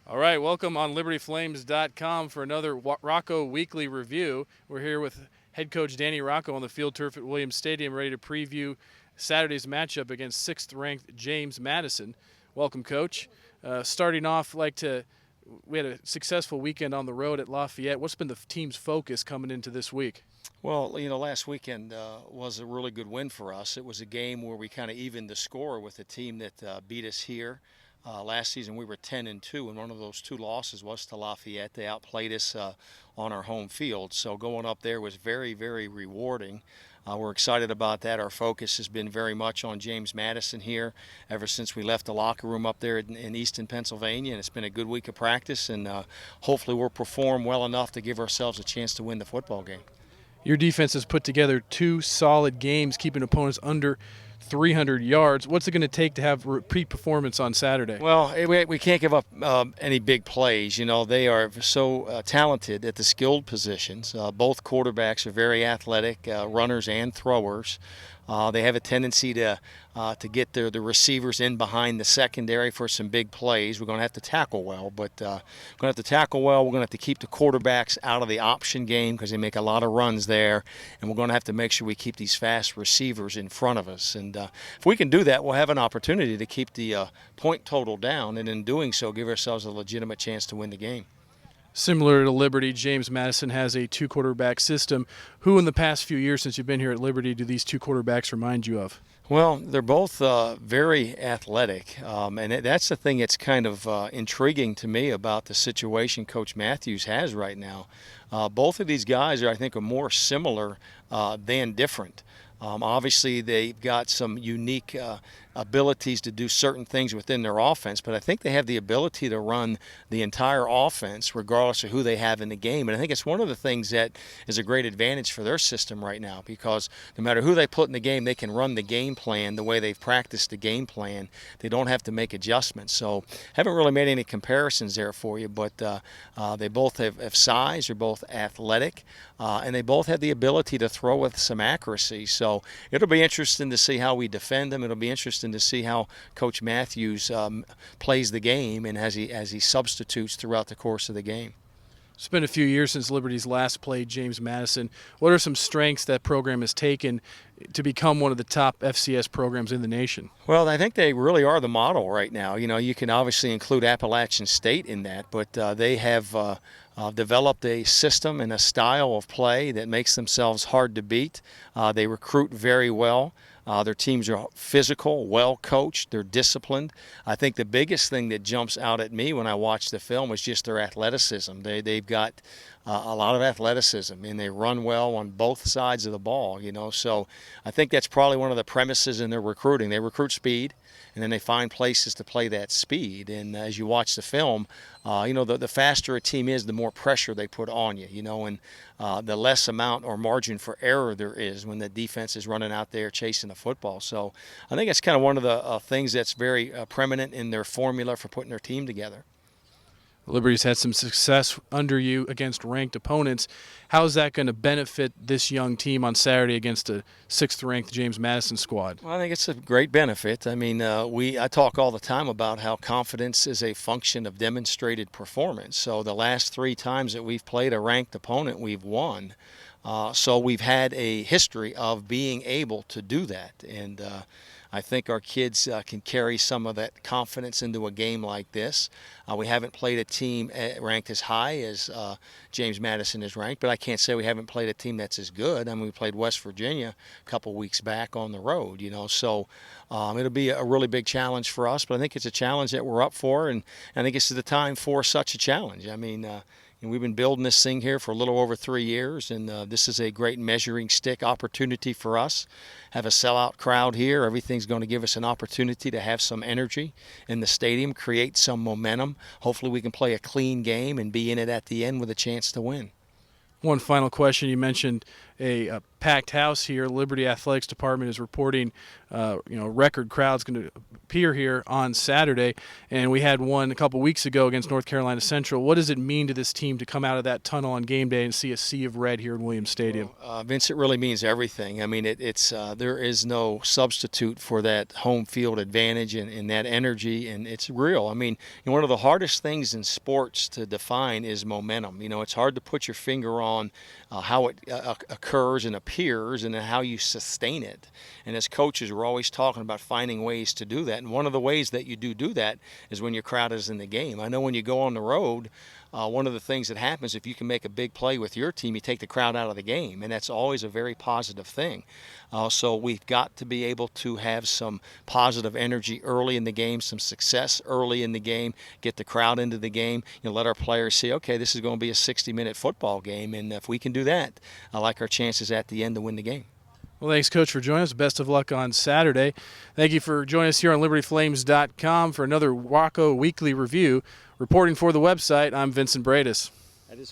All right, welcome on LibertyFlames.com for another Rocco Weekly Review. We're here with head coach Danny Rocco on the field turf at Williams Stadium, ready to preview Saturday's matchup against 6th-ranked James Madison. Welcome, Coach. Starting off, we had a successful weekend on the road at Lafayette. What's been the team's focus coming into this week? Well, last weekend was a really good win for us. It was a game where we kind of evened the score with a team that beat us here. Last season we were 10-2, and one of those two losses was to Lafayette. They outplayed us on our home field, so going up there was very, very rewarding. We're excited about that. Our focus has been very much on James Madison here ever since we left the locker room up there in Easton, Pennsylvania, and it's been a good week of practice, and hopefully we'll perform well enough to give ourselves a chance to win the football game. Your defense has put together two solid games, keeping opponents under 300 yards. What's it going to take to have repeat performance on Saturday? Well, we can't give up any big plays. They are so talented at the skilled positions. Both quarterbacks are very athletic, runners and throwers. They have a tendency to get the receivers in behind the secondary for some big plays. We're going to have to tackle well, but we're going to have to tackle well. We're going to have to keep the quarterbacks out of the option game because they make a lot of runs there, and we're going to have to make sure we keep these fast receivers in front of us. And if we can do that, we'll have an opportunity to keep the point total down, and in doing so, give ourselves a legitimate chance to win the game. Similar to Liberty, James Madison has a two-quarterback system. Who in the past few years since you've been here at Liberty do these two quarterbacks remind you of? Well, they're both very athletic, and that's the thing that's kind of intriguing to me about the situation Coach Matthews has right now. Both of these guys, I think, are more similar than different. Obviously, they've got some unique abilities to do certain things within their offense, but I think they have the ability to run the entire offense regardless of who they have in the game. And I think it's one of the things that is a great advantage for their system right now, because no matter who they put in the game, they can run the game plan the way they've practiced the game plan. They don't have to make adjustments. So haven't really made any comparisons there for you, but they both have size, they're both athletic, and they both have the ability to throw with some accuracy. So it'll be interesting to see how we defend them. It'll be interesting to see how Coach Matthews plays the game and as he substitutes throughout the course of the game. It's been a few years since Liberty's last played James Madison. What are some strengths that program has taken to become one of the top FCS programs in the nation? Well, I think they really are the model right now. You can obviously include Appalachian State in that, but they have developed a system and a style of play that makes themselves hard to beat. They recruit very well. Their teams are physical, well coached, they're disciplined. I think the biggest thing that jumps out at me when I watch the film is just their athleticism. They've got a lot of athleticism, and they run well on both sides of the ball, So I think that's probably one of the premises in their recruiting. They recruit speed, and then they find places to play that speed. And as you watch the film, the faster a team is, the more pressure they put on you, and the less amount or margin for error there is when the defense is running out there chasing the football. So I think it's kind of one of the things that's very prominent in their formula for putting their team together. Liberty's had some success under you against ranked opponents. How is that going to benefit this young team on Saturday against a 6th-ranked James Madison squad? Well, I think it's a great benefit. I mean, I talk all the time about how confidence is a function of demonstrated performance. So the last 3 times that we've played a ranked opponent, we've won. So we've had a history of being able to do that. And I think our kids can carry some of that confidence into a game like this. We haven't played a team ranked as high as James Madison is ranked, but I can't say we haven't played a team that's as good. I mean, we played West Virginia a couple weeks back on the road, So it'll be a really big challenge for us, but I think it's a challenge that we're up for, and I think it's the time for such a challenge. I mean, and we've been building this thing here for a little over 3 years, and this is a great measuring stick opportunity for us. Have a sellout crowd here. Everything's going to give us an opportunity to have some energy in the stadium, create some momentum. Hopefully we can play a clean game and be in it at the end with a chance to win. One final question. You mentioned a packed house here. Liberty Athletics Department is reporting, record crowds going to appear here on Saturday, and we had one a couple weeks ago against North Carolina Central. What does it mean to this team to come out of that tunnel on game day and see a sea of red here in Williams Stadium? Vince, it really means everything. I mean, there is no substitute for that home field advantage and that energy, and it's real. I mean, one of the hardest things in sports to define is momentum. It's hard to put your finger on how it occurs and appears and how you sustain it. And as coaches, we're always talking about finding ways to do that. And one of the ways that you do that is when your crowd is in the game. I know when you go on the road, one of the things that happens, if you can make a big play with your team, you take the crowd out of the game, and that's always a very positive thing. So we've got to be able to have some positive energy early in the game, some success early in the game, get the crowd into the game, let our players see, okay, this is going to be a 60-minute football game, and if we can do that, I like our chances at the end to win the game. Well, thanks, Coach, for joining us. Best of luck on Saturday. Thank you for joining us here on LibertyFlames.com for another Rocco Weekly Review. Reporting for the website, I'm Vincent Bradis. That is hard.